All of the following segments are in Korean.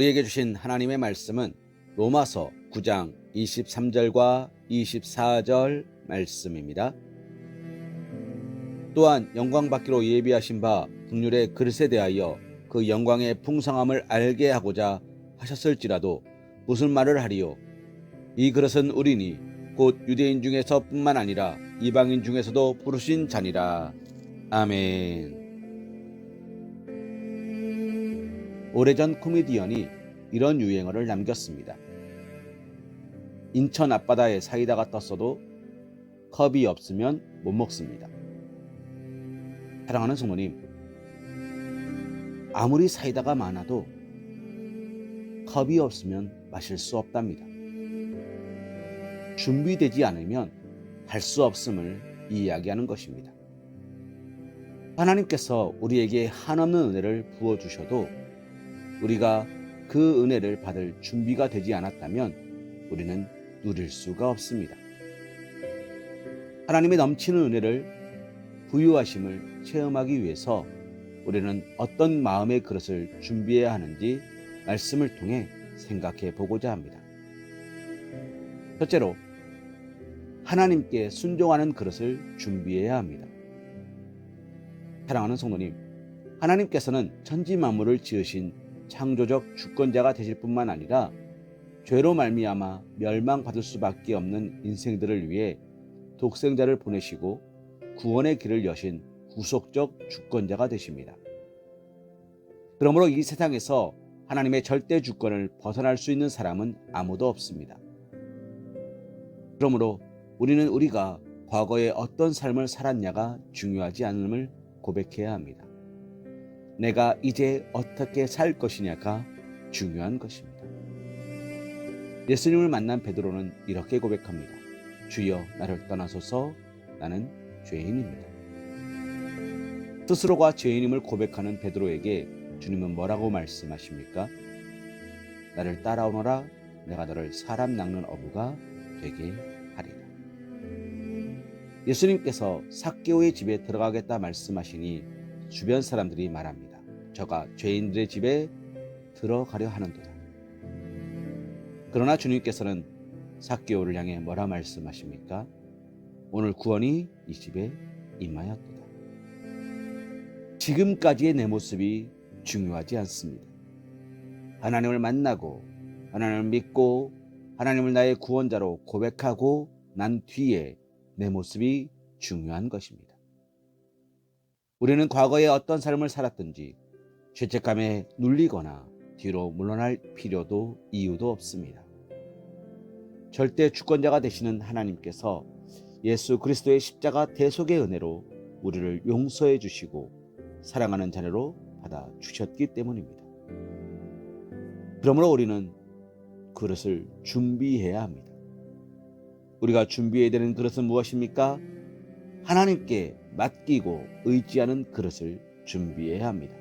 우리에게 주신 하나님의 말씀은 로마서 9장 23절과 24절 말씀입니다. 또한 영광받기로 예비하신 바 긍휼의 그릇에 대하여 그 영광의 풍성함을 알게 하고자 하셨을지라도 무슨 말을 하리요? 이 그릇은 우리니 곧 유대인 중에서 뿐만 아니라 이방인 중에서도 부르신 자니라. 아멘. 오래전 코미디언이 이런 유행어를 남겼습니다. 인천 앞바다에 사이다가 떴어도 컵이 없으면 못 먹습니다. 사랑하는 성도님, 아무리 사이다가 많아도 컵이 없으면 마실 수 없답니다. 준비되지 않으면 할 수 없음을 이야기하는 것입니다. 하나님께서 우리에게 한없는 은혜를 부어주셔도 우리가 그 은혜를 받을 준비가 되지 않았다면 우리는 누릴 수가 없습니다. 하나님의 넘치는 은혜를 부유하심을 체험하기 위해서 우리는 어떤 마음의 그릇을 준비해야 하는지 말씀을 통해 생각해 보고자 합니다. 첫째로, 하나님께 순종하는 그릇을 준비해야 합니다. 사랑하는 성도님, 하나님께서는 천지 만물을 지으신 창조적 주권자가 되실 뿐만 아니라 죄로 말미암아 멸망받을 수밖에 없는 인생들을 위해 독생자를 보내시고 구원의 길을 여신 구속적 주권자가 되십니다. 그러므로 이 세상에서 하나님의 절대 주권을 벗어날 수 있는 사람은 아무도 없습니다. 그러므로 우리는 우리가 과거에 어떤 삶을 살았냐가 중요하지 않음을 고백해야 합니다. 내가 이제 어떻게 살 것이냐가 중요한 것입니다. 예수님을 만난 베드로는 이렇게 고백합니다. 주여, 나를 떠나소서, 나는 죄인입니다. 스스로가 죄인임을 고백하는 베드로에게 주님은 뭐라고 말씀하십니까? 나를 따라오너라, 내가 너를 사람 낚는 어부가 되게 하리라. 예수님께서 삭개오의 집에 들어가겠다 말씀하시니 주변 사람들이 말합니다. 저가 죄인들의 집에 들어가려 하는도다. 그러나 주님께서는 삭개오를 향해 뭐라 말씀하십니까? 오늘 구원이 이 집에 임하였도다. 지금까지의 내 모습이 중요하지 않습니다. 하나님을 만나고 하나님을 믿고 하나님을 나의 구원자로 고백하고 난 뒤에 내 모습이 중요한 것입니다. 우리는 과거에 어떤 삶을 살았든지 죄책감에 눌리거나 뒤로 물러날 필요도 이유도 없습니다. 절대 주권자가 되시는 하나님께서 예수 그리스도의 십자가 대속의 은혜로 우리를 용서해 주시고 사랑하는 자녀로 받아 주셨기 때문입니다. 그러므로 우리는 그릇을 준비해야 합니다. 우리가 준비해야 되는 그릇은 무엇입니까? 하나님께 맡기고 의지하는 그릇을 준비해야 합니다.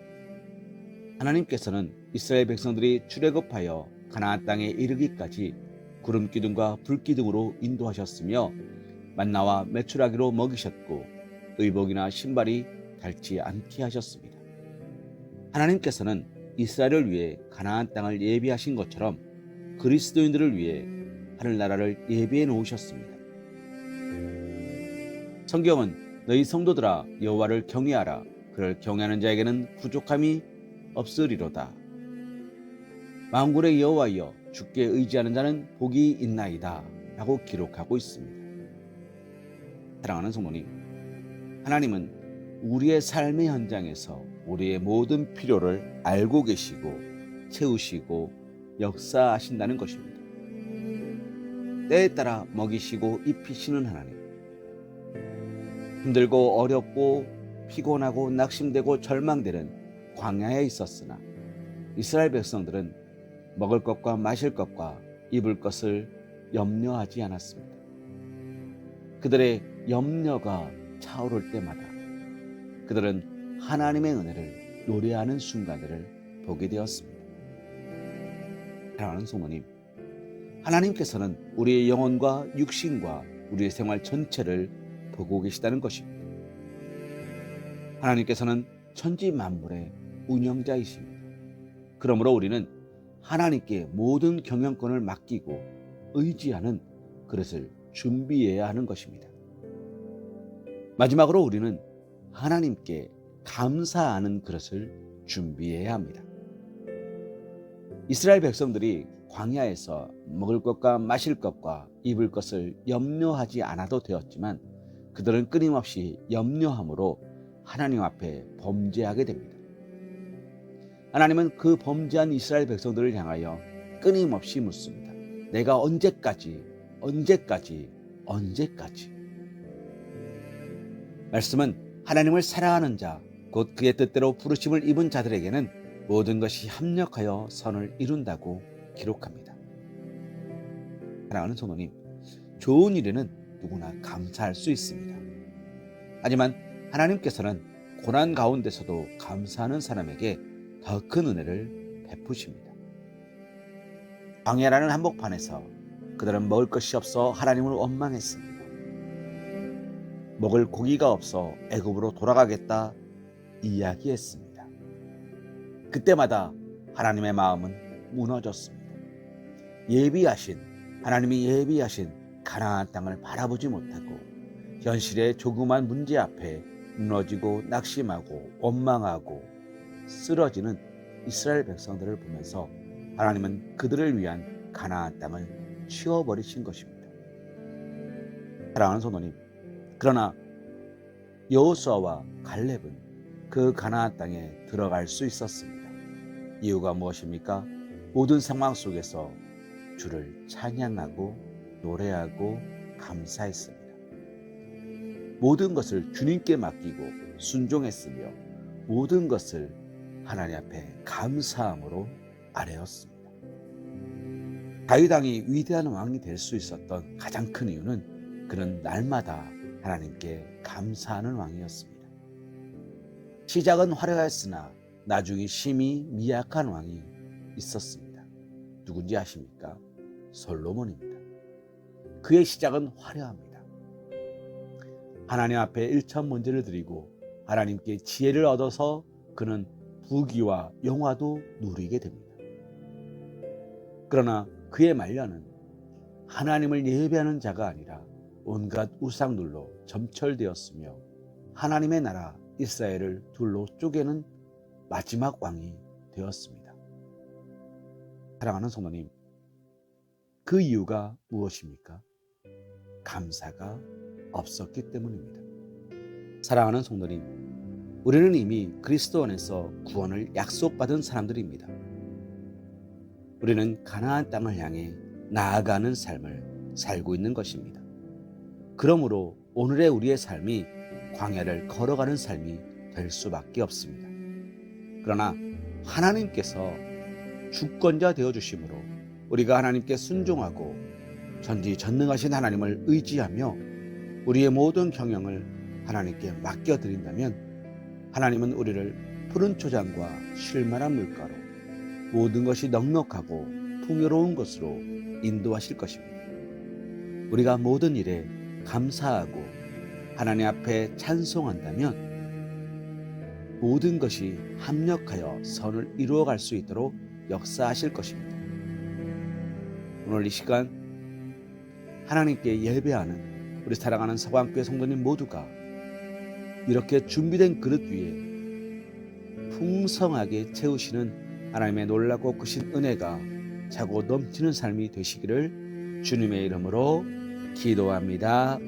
하나님께서는 이스라엘 백성들이 출애굽하여 가나안 땅에 이르기까지 구름 기둥과 불 기둥으로 인도하셨으며 만나와 메추라기로 먹이셨고 의복이나 신발이 닳지 않게 하셨습니다. 하나님께서는 이스라엘을 위해 가나안 땅을 예비하신 것처럼 그리스도인들을 위해 하늘나라를 예비해 놓으셨습니다. 성경은 너희 성도들아 여호와를 경외하라. 그를 경외하는 자에게는 부족함이 없으리로다. 만군의 여호와여, 주께 의지하는 자는 복이 있나이다 라고 기록하고 있습니다. 사랑하는 성도님, 하나님은 우리의 삶의 현장에서 우리의 모든 필요를 알고 계시고 채우시고 역사하신다는 것입니다. 때에 따라 먹이시고 입히시는 하나님, 힘들고 어렵고 피곤하고 낙심되고 절망되는 광야에 있었으나 이스라엘 백성들은 먹을 것과 마실 것과 입을 것을 염려하지 않았습니다. 그들의 염려가 차오를 때마다 그들은 하나님의 은혜를 노래하는 순간들을 보게 되었습니다. 사랑하는 성도님, 하나님께서는 우리의 영혼과 육신과 우리의 생활 전체를 보고 계시다는 것입니다. 하나님께서는 천지 만물의 운영자이십니다. 그러므로 우리는 하나님께 모든 경영권을 맡기고 의지하는 그릇을 준비해야 하는 것입니다. 마지막으로 우리는 하나님께 감사하는 그릇을 준비해야 합니다. 이스라엘 백성들이 광야에서 먹을 것과 마실 것과 입을 것을 염려하지 않아도 되었지만 그들은 끊임없이 염려함으로 하나님 앞에 범죄하게 됩니다. 하나님은 그 범죄한 이스라엘 백성들을 향하여 끊임없이 묻습니다. 내가 언제까지? 말씀은 하나님을 사랑하는 자, 곧 그의 뜻대로 부르심을 입은 자들에게는 모든 것이 합력하여 선을 이룬다고 기록합니다. 사랑하는 성도님, 좋은 일에는 누구나 감사할 수 있습니다. 하지만 하나님께서는 고난 가운데서도 감사하는 사람에게 더 큰 은혜를 베푸십니다. 광야라는 한복판에서 그들은 먹을 것이 없어 하나님을 원망했습니다. 먹을 고기가 없어 애굽으로 돌아가겠다 이야기했습니다. 그때마다 하나님의 마음은 무너졌습니다. 하나님이 예비하신 가나안 땅을 바라보지 못하고 현실의 조그만 문제 앞에 무너지고 낙심하고 원망하고 쓰러지는 이스라엘 백성들을 보면서 하나님은 그들을 위한 가나안 땅을 치워버리신 것입니다. 사랑하는 성도님, 그러나 여호수아와 갈렙은 그 가나안 땅에 들어갈 수 있었습니다. 이유가 무엇입니까? 모든 상황 속에서 주를 찬양하고 노래하고 감사했습니다. 모든 것을 주님께 맡기고 순종했으며 모든 것을 하나님 앞에 감사함으로 아뢰었습니다. 다윗 왕이 위대한 왕이 될 수 있었던 가장 큰 이유는 그는 날마다 하나님께 감사하는 왕이었습니다. 시작은 화려했으나 나중에 심히 미약한 왕이 있었습니다. 누군지 아십니까? 솔로몬입니다. 그의 시작은 화려합니다. 하나님 앞에 일천문제를 드리고 하나님께 지혜를 얻어서 그는 부귀와 영화도 누리게 됩니다. 그러나 그의 말년은 하나님을 예배하는 자가 아니라 온갖 우상들로 점철되었으며 하나님의 나라 이스라엘을 둘로 쪼개는 마지막 왕이 되었습니다. 사랑하는 성도님, 그 이유가 무엇입니까? 감사가 없었기 때문입니다. 사랑하는 성도님, 우리는 이미 그리스도 안에서 구원을 약속받은 사람들입니다. 우리는 가나안 땅을 향해 나아가는 삶을 살고 있는 것입니다. 그러므로 오늘의 우리의 삶이 광야를 걸어가는 삶이 될 수밖에 없습니다. 그러나 하나님께서 주권자 되어주심으로 우리가 하나님께 순종하고 전지전능하신 하나님을 의지하며 우리의 모든 경영을 하나님께 맡겨드린다면 하나님은 우리를 푸른 초장과 쉴만한 물가로 모든 것이 넉넉하고 풍요로운 것으로 인도하실 것입니다. 우리가 모든 일에 감사하고 하나님 앞에 찬송한다면 모든 것이 합력하여 선을 이루어갈 수 있도록 역사하실 것입니다. 오늘 이 시간 하나님께 예배하는 우리 사랑하는 서광교회 성도님 모두가 이렇게 준비된 그릇 위에 풍성하게 채우시는 하나님의 놀랍고 크신 은혜가 차고 넘치는 삶이 되시기를 주님의 이름으로 기도합니다.